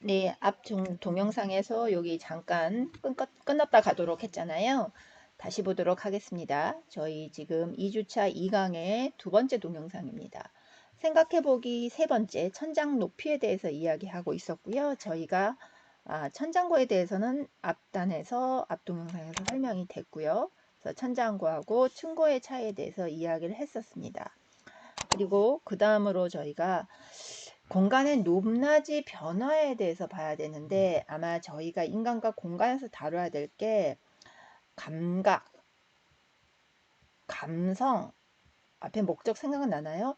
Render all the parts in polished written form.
네, 앞 동영상에서 여기 잠깐 끊었다 가도록 했잖아요. 다시 보도록 하겠습니다. 저희 지금 2주차 2강의 두 번째 동영상입니다. 생각해보기 세 번째 천장 높이에 대해서 이야기하고 있었고요. 저희가 천장고에 대해서는 앞 동영상에서 설명이 됐고요. 그래서 천장고하고 층고의 차이에 대해서 이야기를 했었습니다. 그리고 그 다음으로 저희가 공간의 높낮이 변화에 대해서 봐야 되는데, 아마 저희가 인간과 공간에서 다뤄야 될 게 감각, 감성, 앞에 목적 생각은 나나요?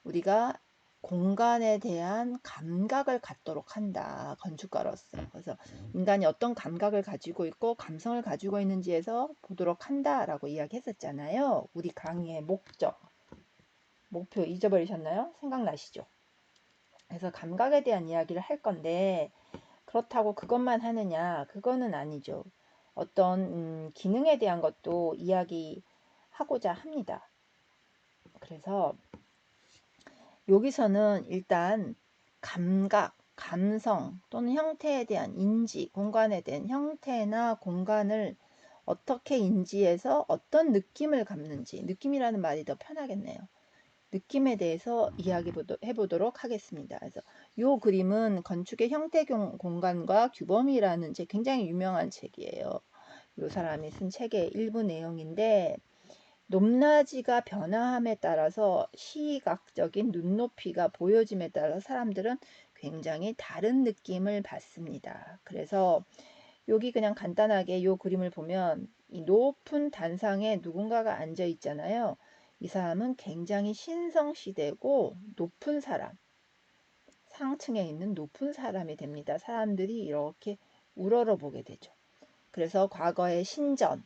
우리가 공간에 대한 감각을 갖도록 한다, 건축가로서. 그래서 인간이 어떤 감각을 가지고 있고 감성을 가지고 있는지에서 보도록 한다라고 이야기했었잖아요. 우리 강의의 목표 잊어버리셨나요? 생각나시죠? 그래서 감각에 대한 이야기를 할 건데, 그렇다고 그것만 하느냐? 그거는 아니죠. 어떤 기능에 대한 것도 이야기하고자 합니다. 그래서 여기서는 일단 감각, 감성 또는 형태에 대한 인지, 공간에 대한 형태나 공간을 어떻게 인지해서 어떤 느낌을 갖는지, 느낌이라는 말이 더 편하겠네요. 느낌에 대해서 해보도록 하겠습니다. 그래서 이 그림은 건축의 형태 공간과 규범이라는 굉장히 유명한 책이에요. 이 사람이 쓴 책의 일부 내용인데, 높낮이가 변화함에 따라서 시각적인 눈높이가 보여짐에 따라 사람들은 굉장히 다른 느낌을 받습니다. 그래서 여기 그냥 간단하게 이 그림을 보면 이 높은 단상에 누군가가 앉아 있잖아요. 이 사람은 굉장히 신성시대고 높은 사람, 상층에 있는 높은 사람이 됩니다. 사람들이 이렇게 우러러보게 되죠. 그래서 과거의 신전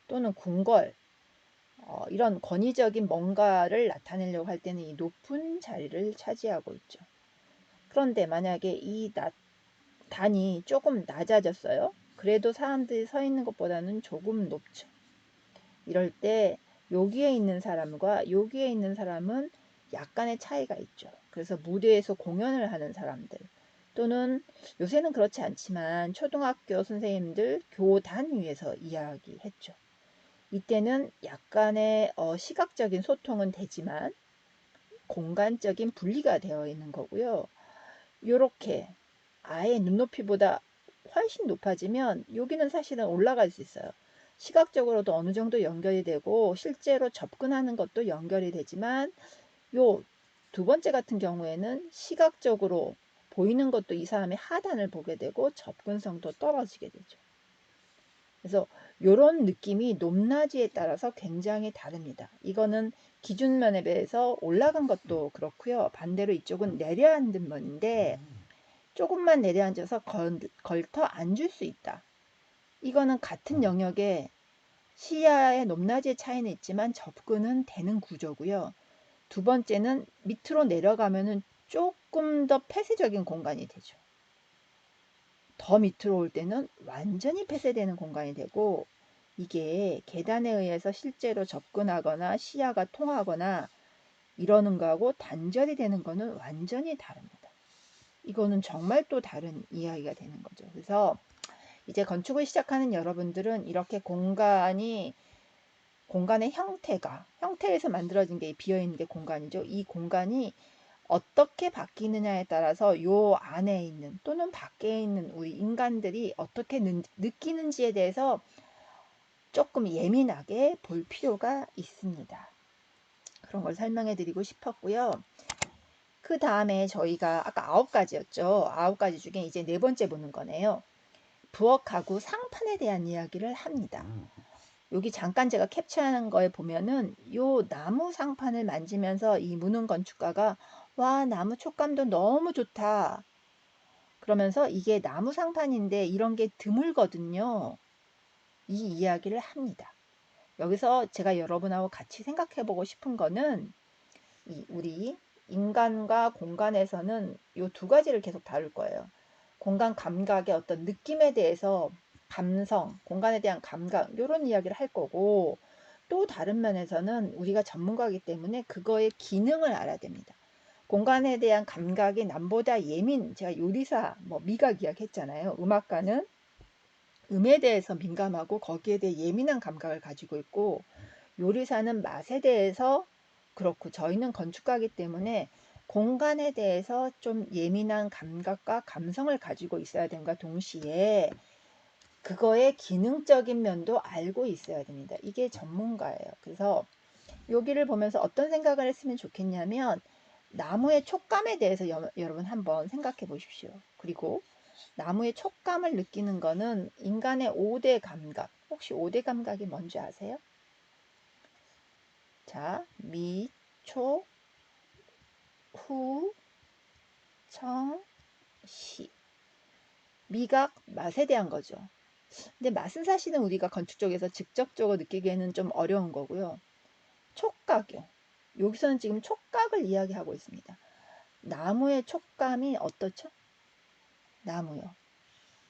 또는 궁궐, 이런 권위적인 뭔가를 나타내려고 할 때는 이 높은 자리를 차지하고 있죠. 그런데 만약에 이 단이 조금 낮아졌어요. 그래도 사람들이 서 있는 것보다는 조금 높죠. 이럴 때 여기에 있는 사람과 여기에 있는 사람은 약간의 차이가 있죠. 그래서 무대에서 공연을 하는 사람들 또는 요새는 그렇지 않지만 초등학교 선생님들 교단 위에서 이야기했죠. 이때는 약간의 시각적인 소통은 되지만 공간적인 분리가 되어 있는 거고요. 이렇게 아예 눈높이보다 훨씬 높아지면 여기는 사실은 올라갈 수 있어요. 시각적으로도 어느 정도 연결이 되고 실제로 접근하는 것도 연결이 되지만 요 두 번째 같은 경우에는 시각적으로 보이는 것도 이 사람의 하단을 보게 되고 접근성도 떨어지게 되죠. 그래서 이런 느낌이 높낮이에 따라서 굉장히 다릅니다. 이거는 기준면에 비해서 올라간 것도 그렇고요. 반대로 이쪽은 내려앉은 면인데 조금만 내려앉아서 걸터 앉을 수 있다. 이거는 같은 영역에 시야의 높낮이의 차이는 있지만 접근은 되는 구조고요. 두 번째는 밑으로 내려가면은 조금 더 폐쇄적인 공간이 되죠. 더 밑으로 올 때는 완전히 폐쇄되는 공간이 되고, 이게 계단에 의해서 실제로 접근하거나 시야가 통하거나 이러는 거하고 단절이 되는 거는 완전히 다릅니다. 이거는 정말 또 다른 이야기가 되는 거죠. 그래서 이제 건축을 시작하는 여러분들은 이렇게 공간의 형태에서 만들어진 게 비어있는 게 공간이죠. 이 공간이 어떻게 바뀌느냐에 따라서 요 안에 있는 또는 밖에 있는 우리 인간들이 어떻게 느끼는지에 대해서 조금 예민하게 볼 필요가 있습니다. 그런 걸 설명해 드리고 싶었고요. 그 다음에 저희가 아까 9가지였죠. 9가지 중에 이제 네 번째 보는 거네요. 부엌하고 상판에 대한 이야기를 합니다. 여기 잠깐 제가 캡처하는 거에 보면은 요 나무 상판을 만지면서 이 무능 건축가가 와, 나무 촉감도 너무 좋다. 그러면서 이게 나무 상판인데 이런 게 드물거든요. 이 이야기를 합니다. 여기서 제가 여러분하고 같이 생각해 보고 싶은 거는 우리 인간과 공간에서는 요 두 가지를 계속 다룰 거예요. 공간 감각의 어떤 느낌에 대해서 감성, 공간에 대한 감각 이런 이야기를 할 거고, 또 다른 면에서는 우리가 전문가이기 때문에 그거의 기능을 알아야 됩니다. 공간에 대한 감각이 남보다 제가 요리사, 미각 이야기했잖아요. 음악가는 음에 대해서 민감하고 거기에 대해 예민한 감각을 가지고 있고, 요리사는 맛에 대해서 그렇고, 저희는 건축가이기 때문에 공간에 대해서 좀 예민한 감각과 감성을 가지고 있어야 됨과 동시에 그거의 기능적인 면도 알고 있어야 됩니다. 이게 전문가예요. 그래서 여기를 보면서 어떤 생각을 했으면 좋겠냐면, 나무의 촉감에 대해서 여러분 한번 생각해 보십시오. 그리고 나무의 촉감을 느끼는 거는 인간의 5대 감각. 혹시 5대 감각이 뭔지 아세요? 자, 미, 초, 후, 청, 시. 미각, 맛에 대한 거죠. 근데 맛은 사실은 우리가 건축 쪽에서 직접적으로 느끼기에는 좀 어려운 거고요. 촉각이요. 여기서는 지금 촉각을 이야기하고 있습니다. 나무의 촉감이 어떻죠? 나무요.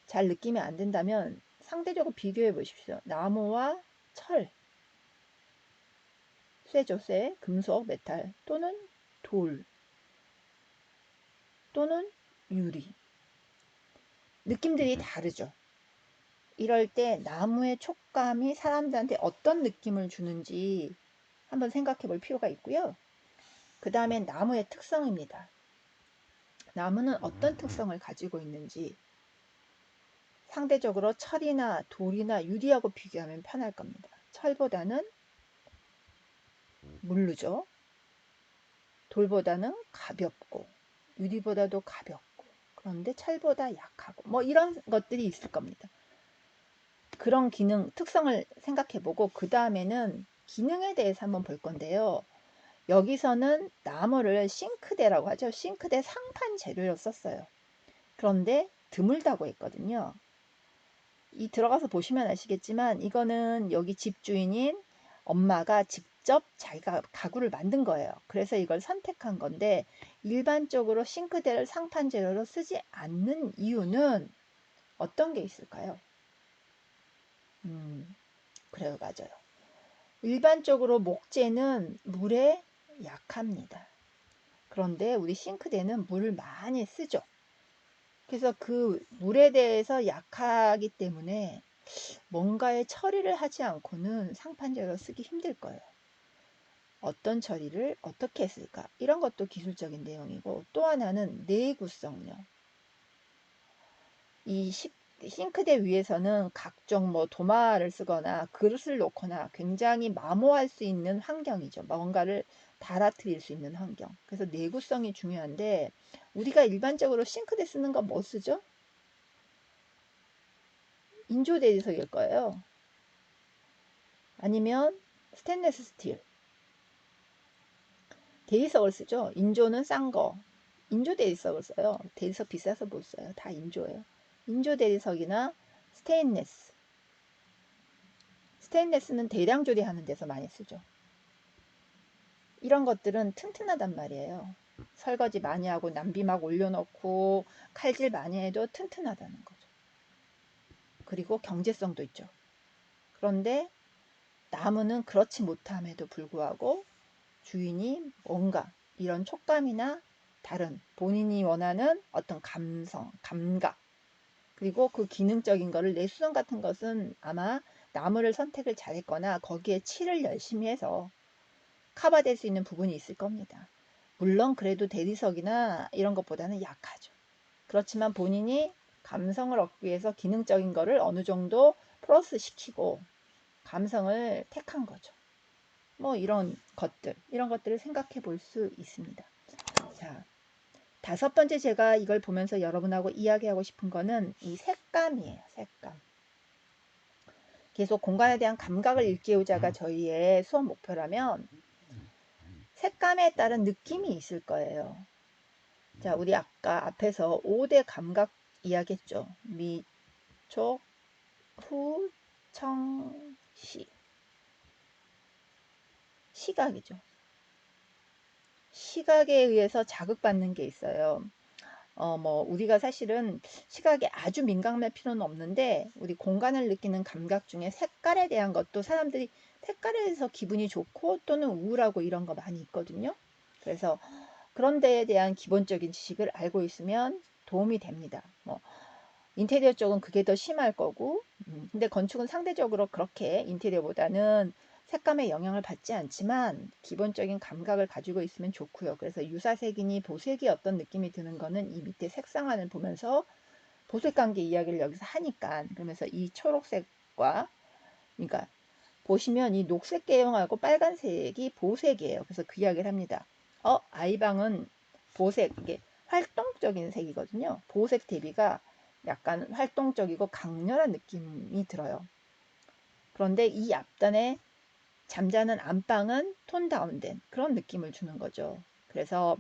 잘 느끼면 안 된다면 상대적으로 비교해 보십시오. 나무와 철, 쇠죠, 쇠, 금속, 메탈, 또는 돌, 또는 유리. 느낌들이 다르죠. 이럴 때 나무의 촉감이 사람들한테 어떤 느낌을 주는지 한번 생각해 볼 필요가 있고요. 그 다음에 나무의 특성입니다. 나무는 어떤 특성을 가지고 있는지 상대적으로 철이나 돌이나 유리하고 비교하면 편할 겁니다. 철보다는 물르죠. 돌보다는 가볍고 유리보다도 가볍고 그런데 철보다 약하고 이런 것들이 있을 겁니다. 그런 기능, 특성을 생각해보고 그 다음에는 기능에 대해서 한번 볼 건데요. 여기서는 나무를 싱크대라고 하죠. 싱크대 상판 재료로 썼어요. 그런데 드물다고 했거든요. 이 들어가서 보시면 아시겠지만 이거는 여기 집주인인 엄마가 직접 자기가 가구를 만든 거예요. 그래서 이걸 선택한 건데 일반적으로 싱크대를 상판 재료로 쓰지 않는 이유는 어떤 게 있을까요? 그래요, 맞아요. 일반적으로 목재는 물에 약합니다. 그런데 우리 싱크대는 물을 많이 쓰죠. 그래서 그 물에 대해서 약하기 때문에 뭔가의 처리를 하지 않고는 상판재로 쓰기 힘들 거예요. 어떤 처리를 어떻게 했을까? 이런 것도 기술적인 내용이고 또 하나는 내구성요. 이 싱크대 위에서는 각종 도마를 쓰거나 그릇을 놓거나 굉장히 마모할 수 있는 환경이죠. 뭔가를 달아뜨릴 수 있는 환경. 그래서 내구성이 중요한데 우리가 일반적으로 싱크대 쓰는 거 뭐 쓰죠? 인조 대리석일 거예요. 아니면 스테인리스 스틸. 대리석을 쓰죠. 인조는 싼 거. 인조 대리석을 써요. 대리석 비싸서 못 써요. 다 인조예요. 인조 대리석이나 스테인리스. 스테인리스는 대량 조리하는 데서 많이 쓰죠. 이런 것들은 튼튼하단 말이에요. 설거지 많이 하고 남비 막 올려놓고 칼질 많이 해도 튼튼하다는 거죠. 그리고 경제성도 있죠. 그런데 나무는 그렇지 못함에도 불구하고 주인이 뭔가 이런 촉감이나 다른 본인이 원하는 어떤 감성, 감각 그리고 그 기능적인 거를 내수성 같은 것은 아마 나무를 선택을 잘했거나 거기에 칠을 열심히 해서 커버될 수 있는 부분이 있을 겁니다. 물론 그래도 대리석이나 이런 것보다는 약하죠. 그렇지만 본인이 감성을 얻기 위해서 기능적인 거를 어느 정도 플러스 시키고 감성을 택한 거죠. 이런 것들을 생각해 볼 수 있습니다. 자, 5번째 제가 이걸 보면서 여러분하고 이야기하고 싶은 거는 이 색감이에요. 색감. 계속 공간에 대한 감각을 일깨우자가 저희의 수업 목표라면 색감에 따른 느낌이 있을 거예요. 자, 우리 아까 앞에서 5대 감각 이야기했죠. 미, 촉, 후, 청, 시. 시각이죠. 시각에 의해서 자극받는 게 있어요. 우리가 사실은 시각에 아주 민감할 필요는 없는데 우리 공간을 느끼는 감각 중에 색깔에 대한 것도 사람들이 색깔에 대해서 기분이 좋고 또는 우울하고 이런 거 많이 있거든요. 그래서 그런 데에 대한 기본적인 지식을 알고 있으면 도움이 됩니다. 뭐 인테리어 쪽은 그게 더 심할 거고, 근데 건축은 상대적으로 그렇게 인테리어보다는 색감의 영향을 받지 않지만 기본적인 감각을 가지고 있으면 좋고요. 그래서 유사색이니 보색이 어떤 느낌이 드는 거는 이 밑에 색상안을 보면서 보색 관계 이야기를 여기서 하니까, 그러면서 이 초록색과, 그러니까 보시면 이 녹색 계열하고 빨간색이 보색이에요. 그래서 그 이야기를 합니다. 아이방은 보색, 이게 활동적인 색이거든요. 보색 대비가 약간 활동적이고 강렬한 느낌이 들어요. 그런데 이 앞단에 잠자는 안방은 톤 다운된 그런 느낌을 주는 거죠. 그래서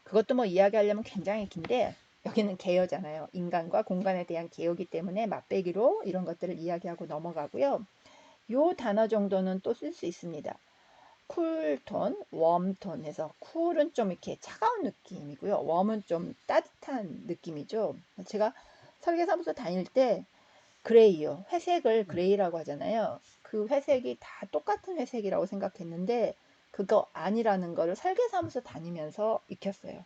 그것도 뭐 이야기하려면 굉장히 긴데, 여기는 개요잖아요. 인간과 공간에 대한 개요기 때문에 맛배기로 이런 것들을 이야기하고 넘어가고요. 요 단어 정도는 또 쓸 수 있습니다. 쿨톤, 웜톤 해서 쿨은 좀 이렇게 차가운 느낌이고요. 웜은 좀 따뜻한 느낌이죠. 제가 설계사무소 다닐 때 그레이요. 회색을 그레이라고 하잖아요. 그 회색이 다 똑같은 회색이라고 생각했는데 그거 아니라는 거를 설계사무소 다니면서 익혔어요.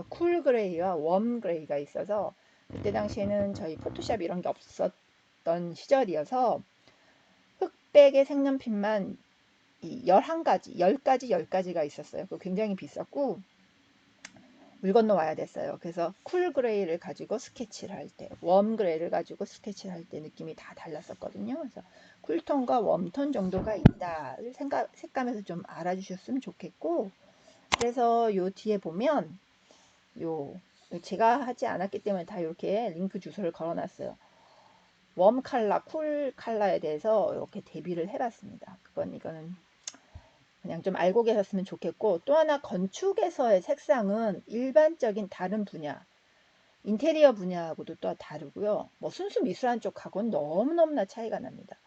쿨 그레이와 웜 그레이가 있어서 그때 당시에는 저희 포토샵 이런 게 없었던 시절이어서 흑백의 색연필만 이 11가지, 10가지, 10가지가 있었어요. 그거 굉장히 비쌌고 물 건너 와야 됐어요. 그래서 쿨 그레이를 가지고 스케치를 할 때, 웜 그레이를 가지고 스케치를 할 때 느낌이 다 달랐었거든요. 그래서 쿨톤과 웜톤 정도가 있다를 색감에서 좀 알아주셨으면 좋겠고, 그래서 요 뒤에 보면 요 제가 하지 않았기 때문에 다 이렇게 링크 주소를 걸어놨어요. 웜 컬러, 쿨 컬러에 대해서 이렇게 대비를 해봤습니다. 이거는 그냥 좀 알고 계셨으면 좋겠고, 또 하나 건축에서의 색상은 일반적인 다른 분야, 인테리어 분야하고도 또 다르고요. 뭐 순수 미술한 쪽하고는 너무너무나 차이가 납니다.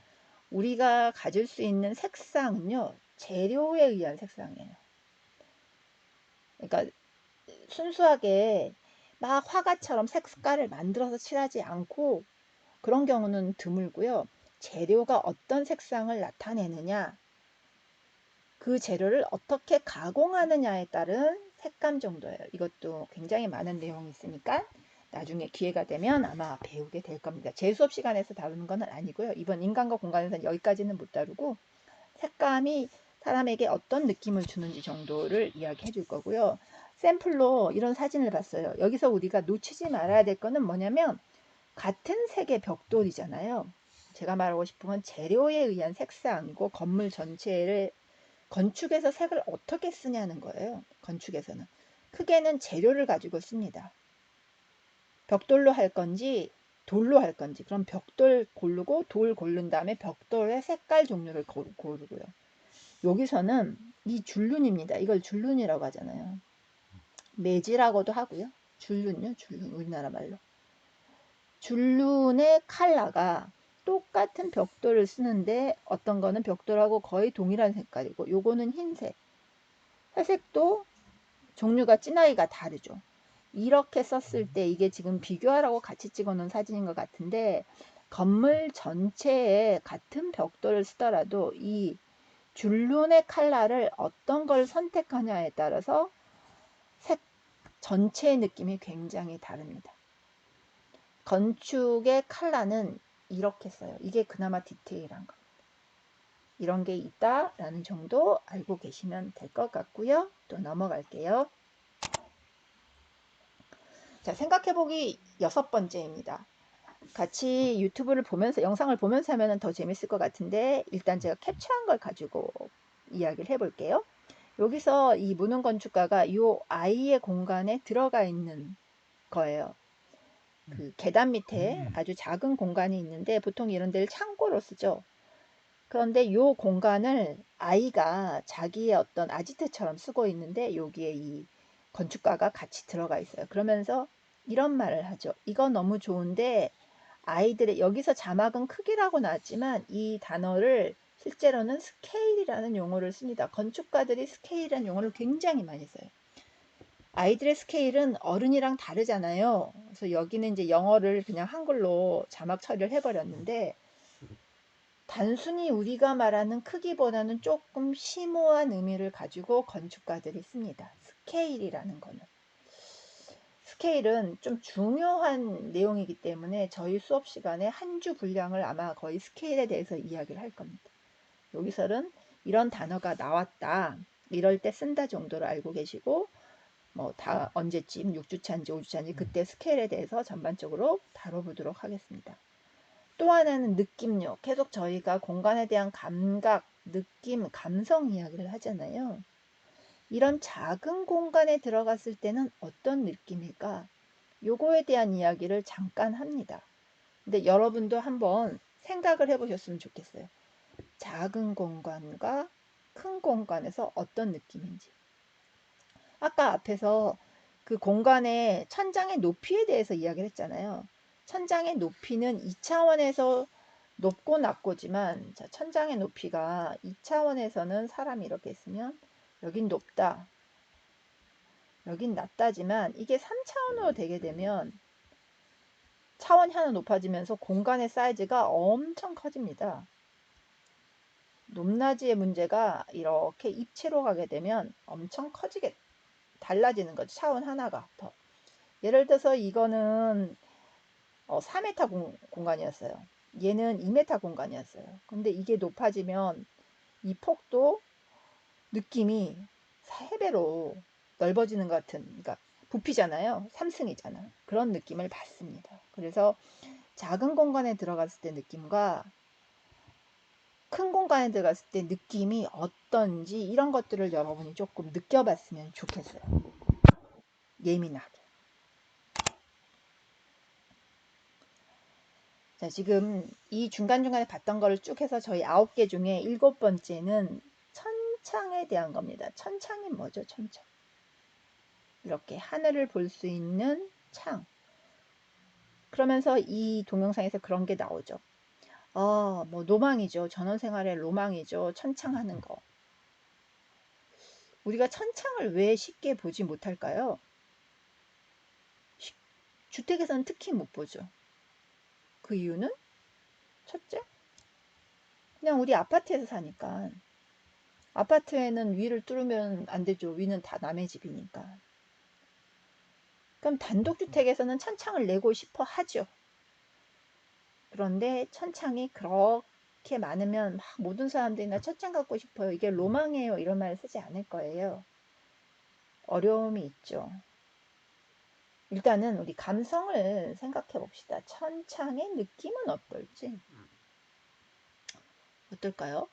우리가 가질 수 있는 색상은요, 재료에 의한 색상이에요. 그러니까 순수하게 막 화가처럼 색깔을 만들어서 칠하지 않고 그런 경우는 드물고요. 재료가 어떤 색상을 나타내느냐, 그 재료를 어떻게 가공하느냐에 따른 색감 정도예요. 이것도 굉장히 많은 내용이 있으니까 나중에 기회가 되면 아마 배우게 될 겁니다. 제 수업 시간에서 다루는 건 아니고요. 이번 인간과 공간에서는 여기까지는 못 다루고 색감이 사람에게 어떤 느낌을 주는지 정도를 이야기해 줄 거고요. 샘플로 이런 사진을 봤어요. 여기서 우리가 놓치지 말아야 될 거는 뭐냐면 같은 색의 벽돌이잖아요. 제가 말하고 싶은 건 재료에 의한 색상이고 건물 전체를 건축에서 색을 어떻게 쓰냐는 거예요. 건축에서는. 크게는 재료를 가지고 씁니다. 벽돌로 할 건지 돌로 할 건지. 그럼 벽돌 고르고 돌 고른 다음에 벽돌의 색깔 종류를 고르고요. 여기서는 이 줄눈입니다. 이걸 줄눈이라고 하잖아요. 매지라고도 하고요. 줄눈요. 줄눈 우리나라 말로. 줄눈의 컬러가 똑같은 벽돌을 쓰는데 어떤 거는 벽돌하고 거의 동일한 색깔이고 요거는 흰색. 회색도 종류가 진하기가 다르죠. 이렇게 썼을 때 이게 지금 비교하라고 같이 찍어 놓은 사진인 것 같은데 건물 전체에 같은 벽돌을 쓰더라도 이 줄눈의 컬러를 어떤 걸 선택하냐에 따라서 색 전체의 느낌이 굉장히 다릅니다. 건축의 컬러는 이렇게 써요. 이게 그나마 디테일한 거. 이런 게 있다라는 정도 알고 계시면 될 것 같고요. 또 넘어갈게요. 자, 생각해보기 6번째입니다. 같이 유튜브를 보면서 영상을 보면서 하면 더 재밌을 것 같은데 일단 제가 캡처한 걸 가지고 이야기를 해볼게요. 여기서 이 무능 건축가가 이 아이의 공간에 들어가 있는 거예요. 그 계단 밑에 아주 작은 공간이 있는데 보통 이런 데를 창고로 쓰죠. 그런데 이 공간을 아이가 자기의 어떤 아지트처럼 쓰고 있는데 여기에 이 건축가가 같이 들어가 있어요. 그러면서 이런 말을 하죠. 이거 너무 좋은데 아이들의 여기서 자막은 크기라고 나왔지만 이 단어를 실제로는 스케일이라는 용어를 씁니다. 건축가들이 스케일이라는 용어를 굉장히 많이 써요. 아이들의 스케일은 어른이랑 다르잖아요. 그래서 여기는 이제 영어를 그냥 한글로 자막 처리를 해버렸는데 단순히 우리가 말하는 크기보다는 조금 심오한 의미를 가지고 건축가들이 씁니다. 스케일이라는 거는. 스케일은 좀 중요한 내용이기 때문에 저희 수업 시간에 한 주 분량을 아마 거의 스케일에 대해서 이야기를 할 겁니다. 여기서는 이런 단어가 나왔다, 이럴 때 쓴다 정도로 알고 계시고, 뭐 다 언제쯤 6주차인지 5주차인지 그때 스케일에 대해서 전반적으로 다뤄보도록 하겠습니다. 또 하나는 느낌요. 계속 저희가 공간에 대한 감각, 느낌, 감성 이야기를 하잖아요. 이런 작은 공간에 들어갔을 때는 어떤 느낌일까? 요거에 대한 이야기를 잠깐 합니다. 근데 여러분도 한번 생각을 해보셨으면 좋겠어요. 작은 공간과 큰 공간에서 어떤 느낌인지. 아까 앞에서 그 공간의 천장의 높이에 대해서 이야기를 했잖아요. 천장의 높이는 2차원에서 높고 낮고지만, 자, 천장의 높이가 2차원에서는 사람이 이렇게 있으면 여긴 높다, 여긴 낮다지만, 이게 3차원으로 되게 되면 차원이 하나 높아지면서 공간의 사이즈가 엄청 커집니다. 높낮이의 문제가 이렇게 입체로 가게 되면 엄청 커지게 달라지는 거죠. 차원 하나가 더. 예를 들어서 이거는 4m 공간이었어요. 얘는 2m 공간이었어요. 근데 이게 높아지면 이 폭도 느낌이 3배로 넓어지는 것 같은, 그러니까 부피잖아요. 3승이잖아. 그런 느낌을 받습니다. 그래서 작은 공간에 들어갔을 때 느낌과 큰 공간에 들어갔을 때 느낌이 어떤지, 이런 것들을 여러분이 조금 느껴봤으면 좋겠어요. 예민하게. 자, 지금 이 중간중간에 봤던 거를 쭉 해서 저희 9개 중에 7번째는 천창에 대한 겁니다. 천창이 뭐죠? 천창. 이렇게 하늘을 볼 수 있는 창. 그러면서 이 동영상에서 그런 게 나오죠. 뭐 로망이죠. 전원생활의 로망이죠. 천창하는 거. 우리가 천창을 왜 쉽게 보지 못할까요? 주택에서는 특히 못 보죠. 그 이유는 첫째, 그냥 우리 아파트에서 사니까. 아파트에는 위를 뚫으면 안 되죠. 위는 다 남의 집이니까. 그럼 단독주택에서는 천창을 내고 싶어 하죠. 그런데 천창이 그렇게 많으면 막 모든 사람들이 나 천창 갖고 싶어요, 이게 로망이에요, 이런 말을 쓰지 않을 거예요. 어려움이 있죠. 일단은 우리 감성을 생각해 봅시다. 천창의 느낌은 어떨지. 어떨까요?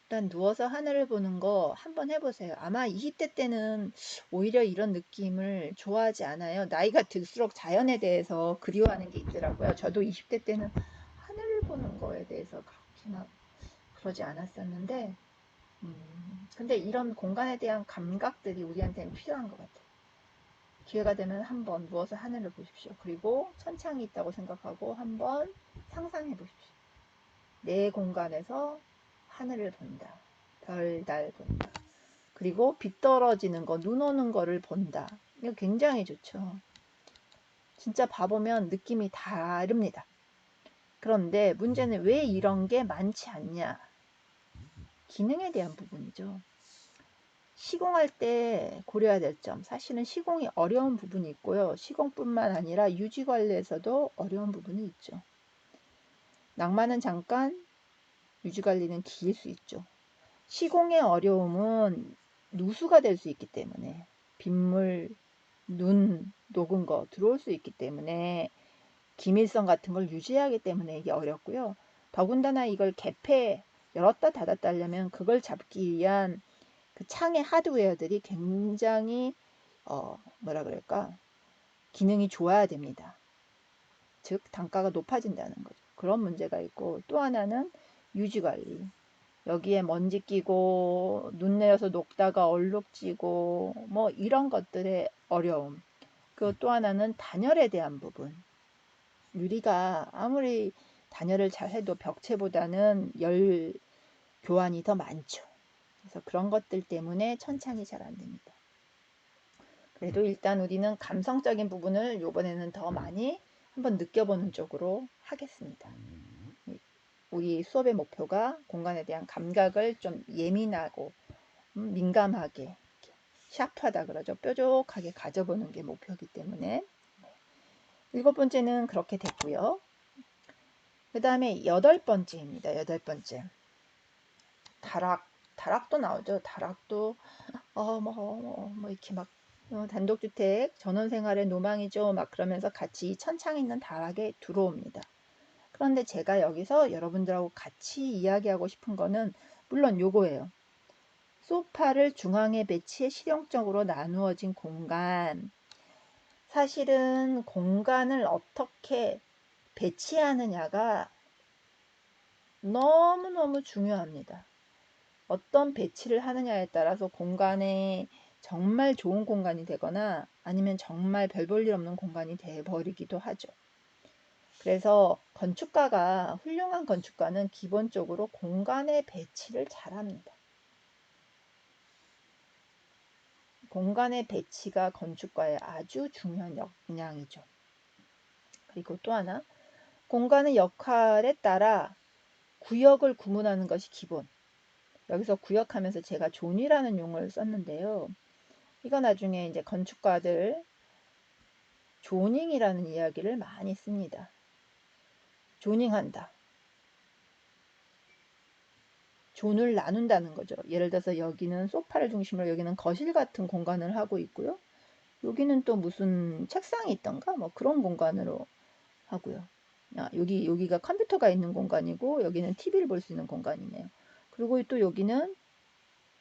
일단 누워서 하늘을 보는 거 한번 해보세요. 아마 20대 때는 오히려 이런 느낌을 좋아하지 않아요. 나이가 들수록 자연에 대해서 그리워하는 게 있더라고요. 저도 20대 때는 하늘을 보는 거에 대해서 그렇게 막 그러지 않았었는데, 근데 이런 공간에 대한 감각들이 우리한테는 필요한 것 같아요. 기회가 되면 한번 누워서 하늘을 보십시오. 그리고 천창이 있다고 생각하고 한번 상상해 보십시오. 내 공간에서 하늘을 본다. 별, 달 본다. 그리고 비 떨어지는 거, 눈 오는 거를 본다. 이거 굉장히 좋죠. 진짜 봐보면 느낌이 다릅니다. 그런데 문제는 왜 이런 게 많지 않냐? 기능에 대한 부분이죠. 시공할 때 고려해야 될 점, 사실은 시공이 어려운 부분이 있고요. 시공뿐만 아니라 유지 관리에서도 어려운 부분이 있죠. 낭만은 잠깐, 유지 관리는 길 수 있죠. 시공의 어려움은 누수가 될 수 있기 때문에, 빗물, 눈, 녹은 거 들어올 수 있기 때문에, 기밀성 같은 걸 유지해야 하기 때문에 이게 어렵고요. 더군다나 이걸 개폐, 열었다 닫았다 하려면 그걸 잡기 위한 그 창의 하드웨어들이 굉장히 뭐라 그럴까, 기능이 좋아야 됩니다. 즉 단가가 높아진다는 거죠. 그런 문제가 있고, 또 하나는 유지관리. 여기에 먼지 끼고 눈 내려서 녹다가 얼룩지고 뭐 이런 것들의 어려움. 그 또 하나는 단열에 대한 부분. 유리가 아무리 단열을 잘 해도 벽체보다는 열 교환이 더 많죠. 그래서 그런 것들 때문에 천창이 잘 안 됩니다. 그래도 일단 우리는 감성적인 부분을 이번에는 더 많이 한번 느껴보는 쪽으로 하겠습니다. 우리 수업의 목표가 공간에 대한 감각을 좀 예민하고 민감하게, 샤프하다 그러죠. 뾰족하게 가져보는 게 목표이기 때문에. 7번째는 그렇게 됐고요. 그 다음에 8번째입니다. 8번째. 다락도 나오죠. 다락도 이렇게 막 단독주택 전원생활의 노망이죠. 막 그러면서 같이 천창 있는 다락에 들어옵니다. 그런데 제가 여기서 여러분들하고 같이 이야기하고 싶은 거는 물론 요거예요. 소파를 중앙에 배치해 실용적으로 나누어진 공간. 사실은 공간을 어떻게 배치하느냐가 너무너무 중요합니다. 어떤 배치를 하느냐에 따라서 공간에 정말 좋은 공간이 되거나 아니면 정말 별 볼 일 없는 공간이 되어버리기도 하죠. 그래서 훌륭한 건축가는 기본적으로 공간의 배치를 잘합니다. 공간의 배치가 건축가의 아주 중요한 역량이죠. 그리고 또 하나, 공간의 역할에 따라 구역을 구분하는 것이 기본. 여기서 구역하면서 제가 존이라는 용어를 썼는데요. 이거 나중에 이제 건축가들 조닝이라는 이야기를 많이 씁니다. 조닝한다. 존을 나눈다는 거죠. 예를 들어서 여기는 소파를 중심으로 여기는 거실 같은 공간을 하고 있고요. 여기는 또 무슨 책상이 있던가 뭐 그런 공간으로 하고요. 여기가 컴퓨터가 있는 공간이고 여기는 TV를 볼 수 있는 공간이네요. 그리고 또 여기는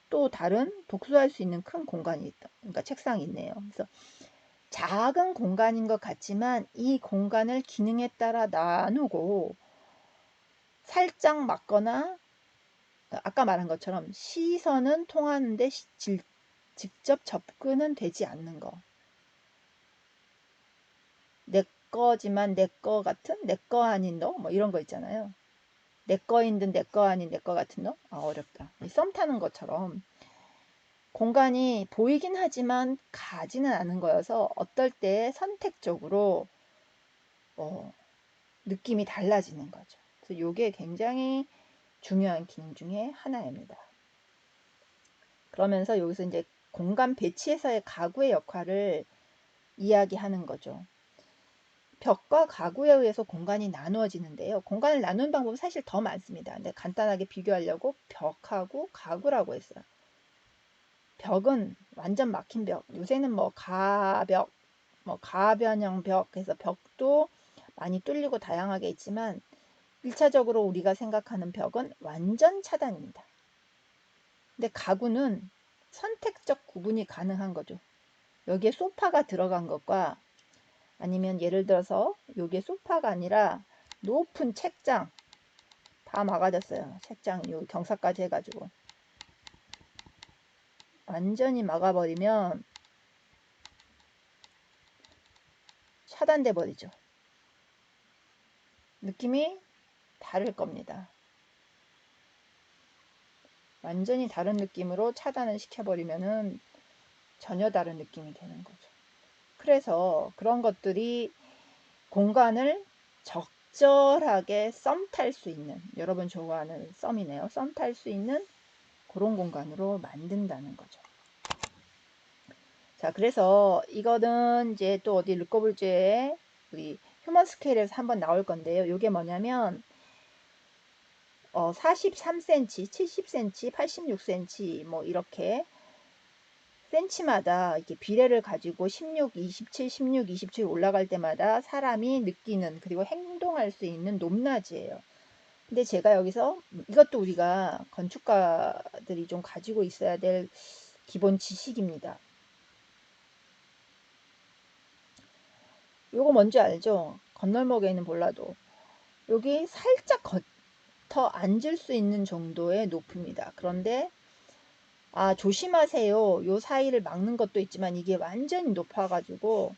또 다른 독서할 수 있는 큰 공간이 있다. 그러니까 책상이 있네요. 그래서 작은 공간인 것 같지만 이 공간을 기능에 따라 나누고 살짝 막거나 아까 말한 것처럼 시선은 통하는데 직접 접근은 되지 않는 거. 내 거지만 내 거 같은 내 거 아닌 너 뭐 이런 거 있잖아요. 내 거인 듯 내 거 아닌 내 거 같은 너? 어렵다. 썸 타는 것처럼 공간이 보이긴 하지만 가지는 않은 거여서 어떨 때 선택적으로 느낌이 달라지는 거죠. 그래서 이게 굉장히 중요한 기능 중에 하나입니다. 그러면서 여기서 이제 공간 배치에서의 가구의 역할을 이야기하는 거죠. 벽과 가구에 의해서 공간이 나누어지는데요. 공간을 나누는 방법은 사실 더 많습니다. 근데 간단하게 비교하려고 벽하고 가구라고 했어요. 벽은 완전 막힌 벽. 요새는 뭐 가벽, 뭐 가변형 벽, 그래서 벽도 많이 뚫리고 다양하게 있지만 1차적으로 우리가 생각하는 벽은 완전 차단입니다. 근데 가구는 선택적 구분이 가능한 거죠. 여기에 소파가 들어간 것과 아니면 예를 들어서 여기에 소파가 아니라 높은 책장 다 막아졌어요. 책장 요 경사까지 해가지고 완전히 막아버리면 차단돼 버리죠. 느낌이 다를 겁니다. 완전히 다른 느낌으로 차단을 시켜버리면은 전혀 다른 느낌이 되는 거죠. 그래서 그런 것들이 공간을 적절하게 썸 탈 수 있는, 여러분 좋아하는 썸이네요. 썸 탈 수 있는 그런 공간으로 만든다는 거죠. 자, 그래서 이거는 이제 또 어디 르꼬불제에 우리 휴먼 스케일에서 한번 나올 건데요. 이게 뭐냐면 43cm, 70cm, 86cm 뭐 이렇게 센치마다 이렇게 비례를 가지고 16, 27, 16, 27 올라갈 때마다 사람이 느끼는 그리고 행동할 수 있는 높낮이에요. 근데 제가 여기서 이것도 우리가 건축가들이 좀 가지고 있어야 될 기본 지식입니다. 요거 뭔지 알죠? 건널목에는 몰라도 여기 살짝 더 앉을 수 있는 정도의 높이입니다. 그런데 조심하세요. 요 사이를 막는 것도 있지만 이게 완전히 높아가지고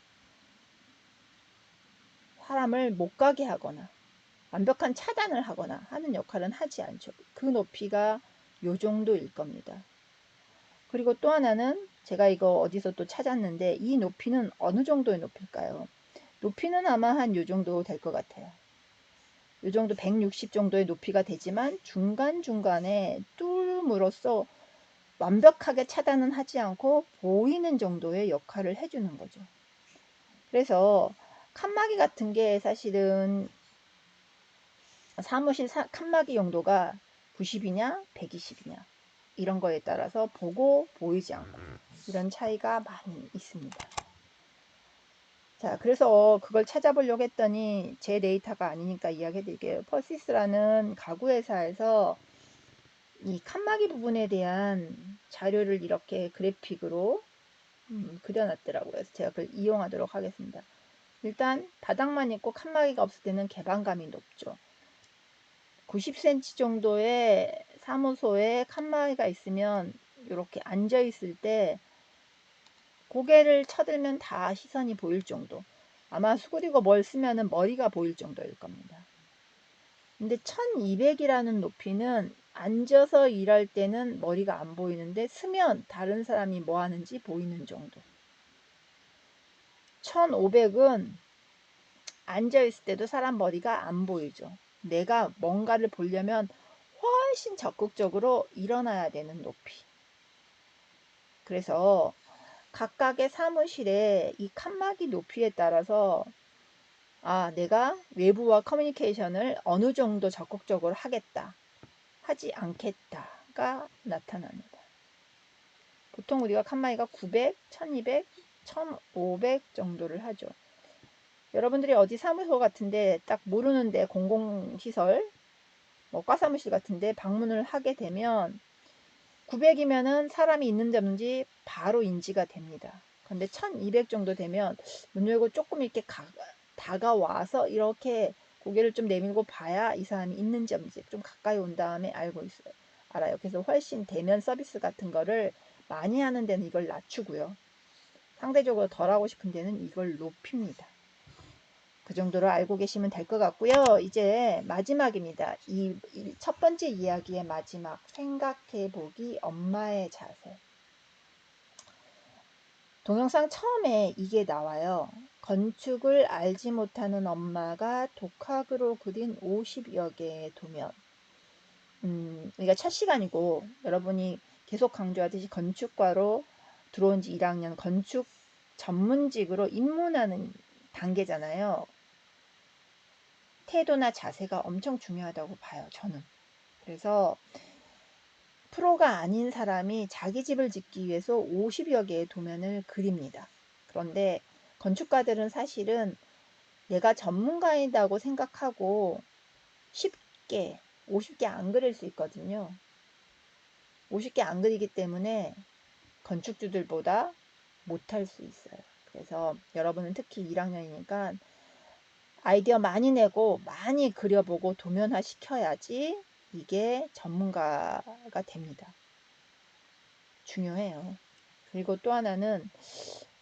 사람을 못 가게 하거나 완벽한 차단을 하거나 하는 역할은 하지 않죠. 그 높이가 요 정도일 겁니다. 그리고 또 하나는 제가 이거 어디서 또 찾았는데 이 높이는 어느 정도의 높일까요? 높이는 아마 한 요 정도 될 것 같아요. 요 정도 160 정도의 높이가 되지만 중간중간에 뚫음으로써 완벽하게 차단은 하지 않고 보이는 정도의 역할을 해주는 거죠. 그래서 칸막이 같은 게 사실은 사무실 칸막이 용도가 90이냐 120이냐 이런 거에 따라서 보고 보이지 않고 이런 차이가 많이 있습니다. 자, 그래서 그걸 찾아보려고 했더니 제 데이터가 아니니까 이야기해 드릴게요. 퍼시스라는 가구 회사에서 이 칸막이 부분에 대한 자료를 이렇게 그래픽으로 그려놨더라고요. 그래서 제가 그걸 이용하도록 하겠습니다. 일단 바닥만 있고 칸막이가 없을 때는 개방감이 높죠. 90cm 정도의 사무소에 칸막이가 있으면 이렇게 앉아 있을 때 고개를 쳐들면 다 시선이 보일 정도. 아마 수그리고 뭘 쓰면은 머리가 보일 정도일 겁니다. 근데 1200이라는 높이는 앉아서 일할 때는 머리가 안 보이는데 쓰면 다른 사람이 뭐 하는지 보이는 정도. 1500은 앉아있을 때도 사람 머리가 안 보이죠. 내가 뭔가를 보려면 훨씬 적극적으로 일어나야 되는 높이. 그래서 각각의 사무실에 이 칸막이 높이에 따라서 내가 외부와 커뮤니케이션을 어느 정도 적극적으로 하겠다, 하지 않겠다가 나타납니다. 보통 우리가 칸막이가 900, 1200, 1500 정도를 하죠. 여러분들이 어디 사무소 같은데 딱 모르는데 공공시설, 뭐 과사무실 같은데 방문을 하게 되면 900이면은 사람이 있는지 없는지 바로 인지가 됩니다. 근데 1200 정도 되면 문 열고 조금 이렇게 다가와서 이렇게 고개를 좀 내밀고 봐야 이 사람이 있는지 없는지 좀 가까이 온 다음에 알아요. 그래서 훨씬 대면 서비스 같은 거를 많이 하는 데는 이걸 낮추고요. 상대적으로 덜 하고 싶은 데는 이걸 높입니다. 그 정도로 알고 계시면 될 것 같고요. 이제 마지막입니다. 이 첫 번째 이야기의 마지막, 생각해보기 엄마의 자세. 동영상 처음에 이게 나와요. 건축을 알지 못하는 엄마가 독학으로 그린 50여 개의 도면. 그러니까 첫 시간이고 여러분이 계속 강조하듯이 건축과로 들어온 지 1학년 건축 전문직으로 입문하는 단계잖아요. 태도나 자세가 엄청 중요하다고 봐요, 저는. 그래서 프로가 아닌 사람이 자기 집을 짓기 위해서 50여 개의 도면을 그립니다. 그런데 건축가들은 사실은 내가 전문가이다고 생각하고 쉽게 50개 안 그릴 수 있거든요. 50개 안 그리기 때문에 건축주들보다 못할 수 있어요. 그래서 여러분은 특히 1학년이니까 아이디어 많이 내고 많이 그려보고 도면화 시켜야지 이게 전문가가 됩니다. 중요해요. 그리고 또 하나는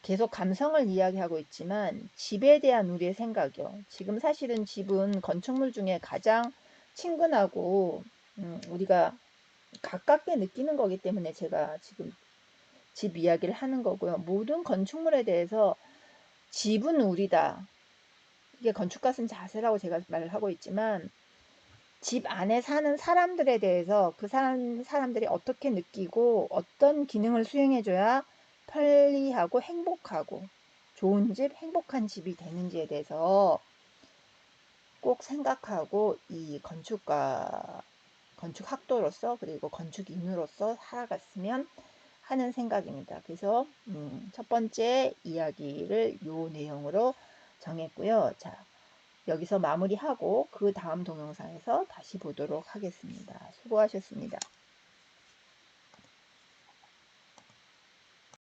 계속 감성을 이야기하고 있지만 집에 대한 우리의 생각이요. 지금 사실은 집은 건축물 중에 가장 친근하고 우리가 가깝게 느끼는 거기 때문에 제가 지금 집 이야기를 하는 거고요. 모든 건축물에 대해서 집은 우리다. 이게 건축가 쓴 자세라고 제가 말을 하고 있지만 집 안에 사는 사람들에 대해서 그 사람들이 어떻게 느끼고 어떤 기능을 수행해줘야 편리하고 행복하고 좋은 집, 행복한 집이 되는지에 대해서 꼭 생각하고 이 건축학도로서 그리고 건축인으로서 살아갔으면 하는 생각입니다. 그래서 첫 번째 이야기를 요 내용으로 정했고요. 자, 여기서 마무리하고 그 다음 동영상에서 다시 보도록 하겠습니다. 수고하셨습니다.